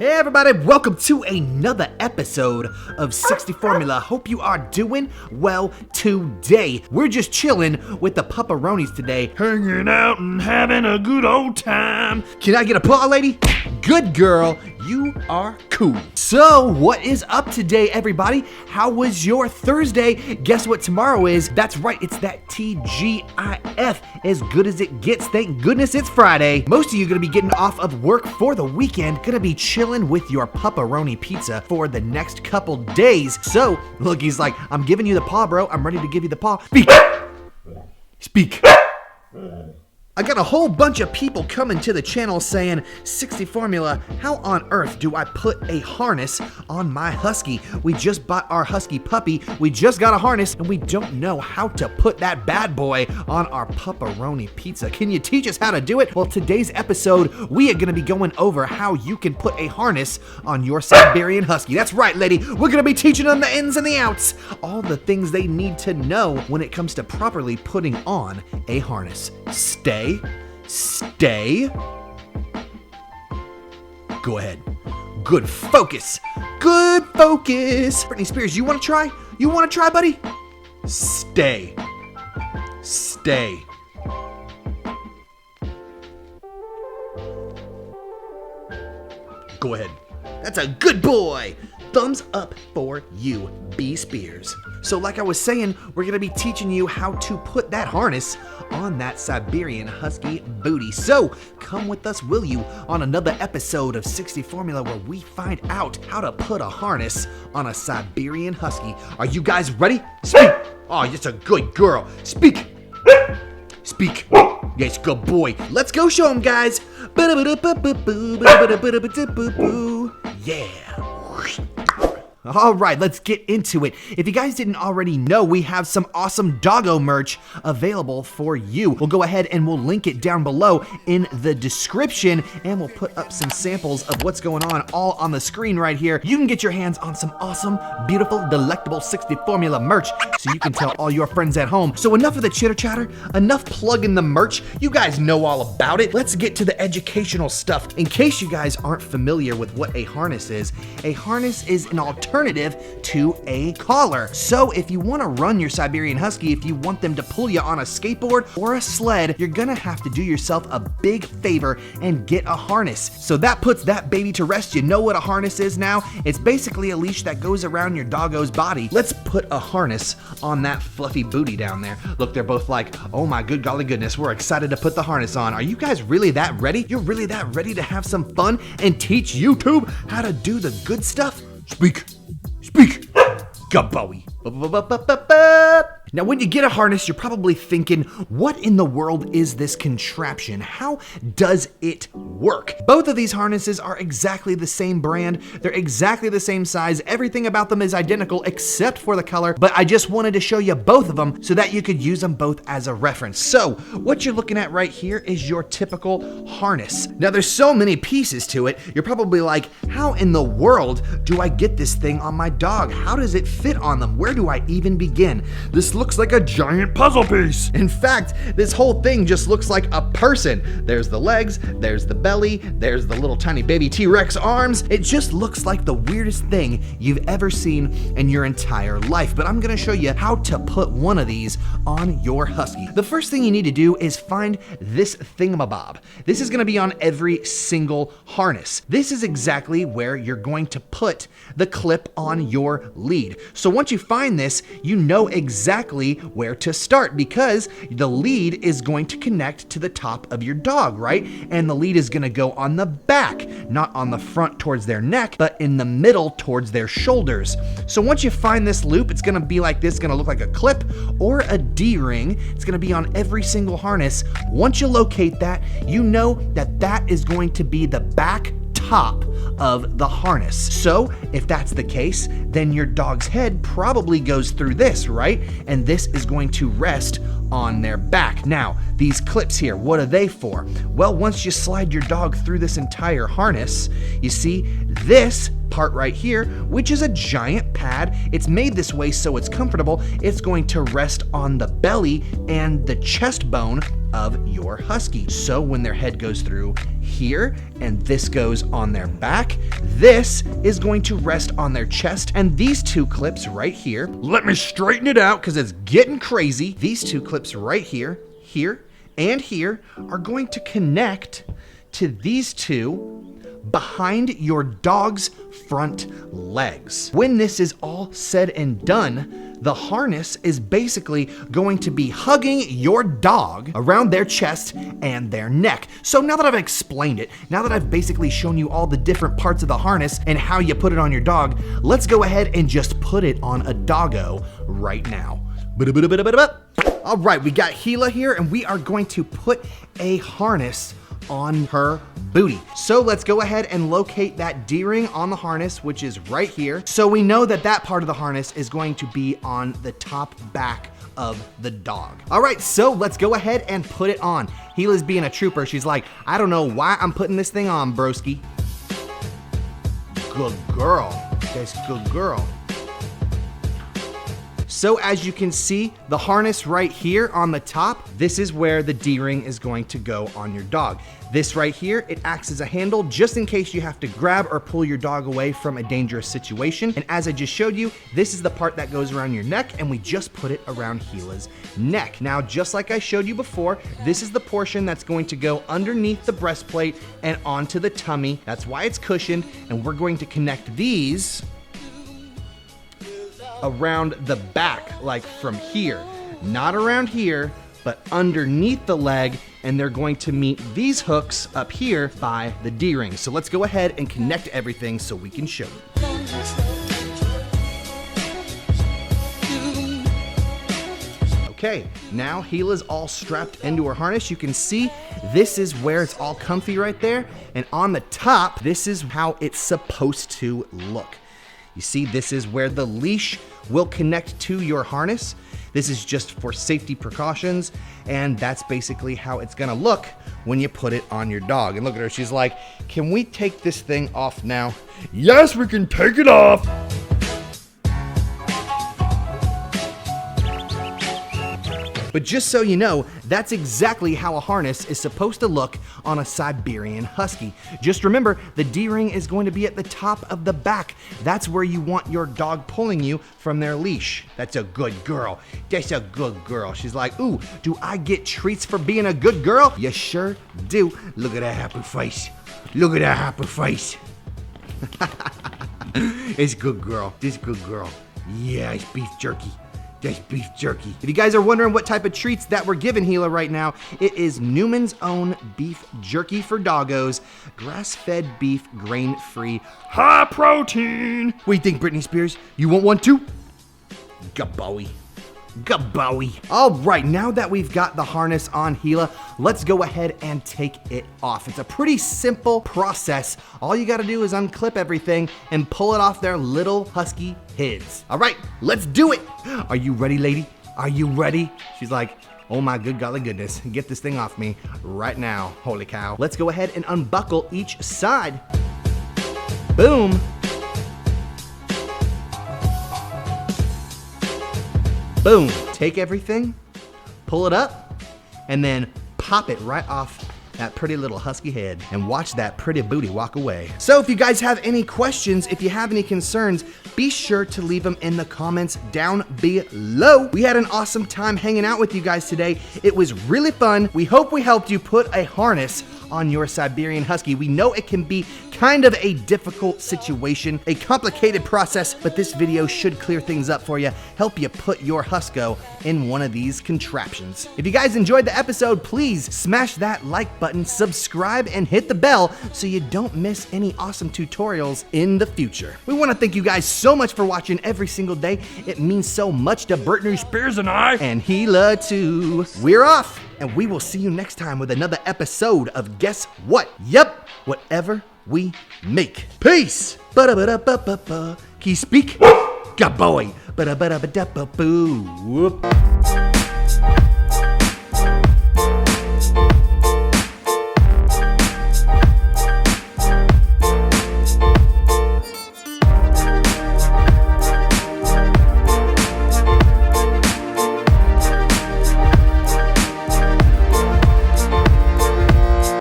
Hey everybody, welcome to another episode of 60 Formula. Hope you are doing well today. We're just chilling with the pupperonis today, hanging out and having a good old time. Can I get a paw, lady? Good girl, you are cool. So, what is up today, everybody? How was your Thursday? Guess what tomorrow is? That's right, it's that TGIF, as good as it gets. Thank goodness it's Friday. Most of you are gonna be getting off of work for the weekend, gonna be chilling with your pepperoni pizza for the next couple days. So, look, he's like, I'm giving you the paw, bro. I'm ready to give you the paw. Speak. I got a whole bunch of people coming to the channel saying, 60 Formula, how on earth do I put a harness on my Husky? We just bought our Husky puppy, we just got a harness, and we don't know how to put that bad boy on our pepperoni pizza. Can you teach us how to do it? Well, today's episode, we are gonna be going over how you can put a harness on your Siberian Husky. That's right, lady, we're gonna be teaching them the ins and the outs, all the things they need to know when it comes to properly putting on a harness. Stay. Go ahead. Good focus. Britney Spears, you want to try? Buddy? Stay. Go ahead. That's a good boy. Thumbs up for you, B. Spears. So like I was saying, we're gonna be teaching you how to put that harness on that Siberian Husky booty. So come with us, will you, on another episode of 60 Formula where we find out how to put a harness on a Siberian Husky. Are you guys ready? Speak. Oh, you're a good girl. Speak. Yes, good boy. Let's go show them, guys. Yeah. All right, let's get into it. If you guys didn't already know, we have some awesome doggo merch available for you. We'll go ahead and we'll link it down below in the description, and we'll put up some samples of what's going on all on the screen right here. You can get your hands on some awesome, beautiful, delectable 60 Formula merch so you can tell all your friends at home. So enough of the chitter chatter, enough plugging the merch. You guys know all about it. Let's get to the educational stuff. In case you guys aren't familiar with what a harness is an alternative to a collar. So if you want to run your Siberian Husky, if you want them to pull you on a skateboard or a sled, you're gonna have to do yourself a big favor and get a harness. So that puts that baby to rest. You know what a harness is now? It's basically a leash that goes around your doggo's body. Let's put a harness on that fluffy booty down there. Look, they're both like, oh my good golly goodness, we're excited to put the harness on. Are you guys really that ready? You're really that ready to have some fun and teach YouTube how to do the good stuff? Speak. Gabowie. Now, when you get a harness, you're probably thinking, what in the world is this contraption? How does it work? Both of these harnesses are exactly the same brand. They're exactly the same size. Everything about them is identical except for the color, but I just wanted to show you both of them so that you could use them both as a reference. So, what you're looking at right here is your typical harness. Now, there's so many pieces to it, you're probably like, how in the world do I get this thing on my dog? How does it fit on them? Where do I even begin? This looks like a giant puzzle piece. In fact, this whole thing just looks like a person. There's the legs, there's the belly, there's the little tiny baby T-Rex arms. It just looks like the weirdest thing you've ever seen in your entire life. But I'm gonna show you how to put one of these on your Husky. The first thing you need to do is find this thingamabob. This is gonna be on every single harness. This is exactly where you're going to put the clip on your lead. So once you find this, you know exactly where to start because the lead is going to connect to the top of your dog, right? And the lead is going to go on the back, not on the front towards their neck, but in the middle towards their shoulders. So once you find this loop, it's going to be like this, going to look like a clip or a D-ring. It's going to be on every single harness. Once you locate that, you know that that is going to be the back top of the harness. So if that's the case, then your dog's head probably goes through this, right? And this is going to rest on their back. Now, these clips here, what are they for? Well, once you slide your dog through this entire harness, you see this part right here, which is a giant pad. It's made this way so it's comfortable. It's going to rest on the belly and the chest bone of your husky. So when their head goes through here and this goes on their back, this is going to rest on their chest, and these two clips right here, let me straighten it out because it's getting crazy. These two clips right here, here, and here are going to connect to these two behind your dog's front legs. When this is all said and done, the harness is basically going to be hugging your dog around their chest and their neck. So now that I've explained it, now that I've basically shown you all the different parts of the harness and how you put it on your dog, let's go ahead and just put it on a doggo right now. All right, we got Gila here, and we are going to put a harness on her booty. So let's go ahead and locate that D-ring on the harness, which is right here. So we know that that part of the harness is going to be on the top back of the dog. All right, so let's go ahead and put it on. Gila's being a trooper. She's like, I don't know why I'm putting this thing on, broski. Good girl. That's good girl. So as you can see, the harness right here on the top, this is where the D-ring is going to go on your dog. This right here, it acts as a handle just in case you have to grab or pull your dog away from a dangerous situation. And as I just showed you, this is the part that goes around your neck, and we just put it around Gila's neck. Now, just like I showed you before, this is the portion that's going to go underneath the breastplate and onto the tummy. That's why it's cushioned, and we're going to connect these around the back, like from here, not around here, but underneath the leg, and they're going to meet these hooks up here by the D-ring. So let's go ahead and connect everything so we can show you. Okay, now Gila's all strapped into her harness. You can see this is where it's all comfy right there, and on the top, this is how it's supposed to look. You see, this is where the leash will connect to your harness. This is just for safety precautions, and that's basically how it's gonna look when you put it on your dog. And look at her, she's like, can we take this thing off now? Yes, we can take it off. But just so you know, that's exactly how a harness is supposed to look on a Siberian Husky. Just remember, the D-ring is going to be at the top of the back. That's where you want your dog pulling you from their leash. That's a good girl. That's a good girl. She's like, ooh, do I get treats for being a good girl? You sure do. Look at that happy face. Look at that happy face. It's good girl. This good girl. Yeah, it's beef jerky. That's beef jerky. If you guys are wondering what type of treats that we're giving Gila right now, it is Newman's Own beef jerky for doggos, grass-fed beef, grain-free, high protein. What do you think, Britney Spears? You want one too? Gabowie. Gabowie. All right, now that we've got the harness on Gila, let's go ahead and take it off. It's a pretty simple process. All you gotta do is unclip everything and pull it off their little husky heads. All right, let's do it. Are you ready, lady? Are you ready? She's like, oh my good golly goodness, get this thing off me right now. Holy cow. Let's go ahead and unbuckle each side. Boom. Boom, take everything, pull it up, and then pop it right off that pretty little husky head and watch that pretty booty walk away. So if you guys have any questions, if you have any concerns, be sure to leave them in the comments down below. We had an awesome time hanging out with you guys today. It was really fun. We hope we helped you put a harness on your Siberian Husky. We know it can be kind of a difficult situation, a complicated process, but this video should clear things up for you, help you put your Husky in one of these contraptions. If you guys enjoyed the episode, please smash that like button, subscribe, and hit the bell so you don't miss any awesome tutorials in the future. We want to thank you guys so much for watching every single day. It means so much to Britney Spears and I, and Gila too. We're off, and we will see you next time with another episode of Guess What? Yep, whatever we make. Peace. Ba-da-ba-da-ba-ba-ba. Can you speak? Gaboy. Ba-da-ba-da-ba-da-ba-boo. Whoop.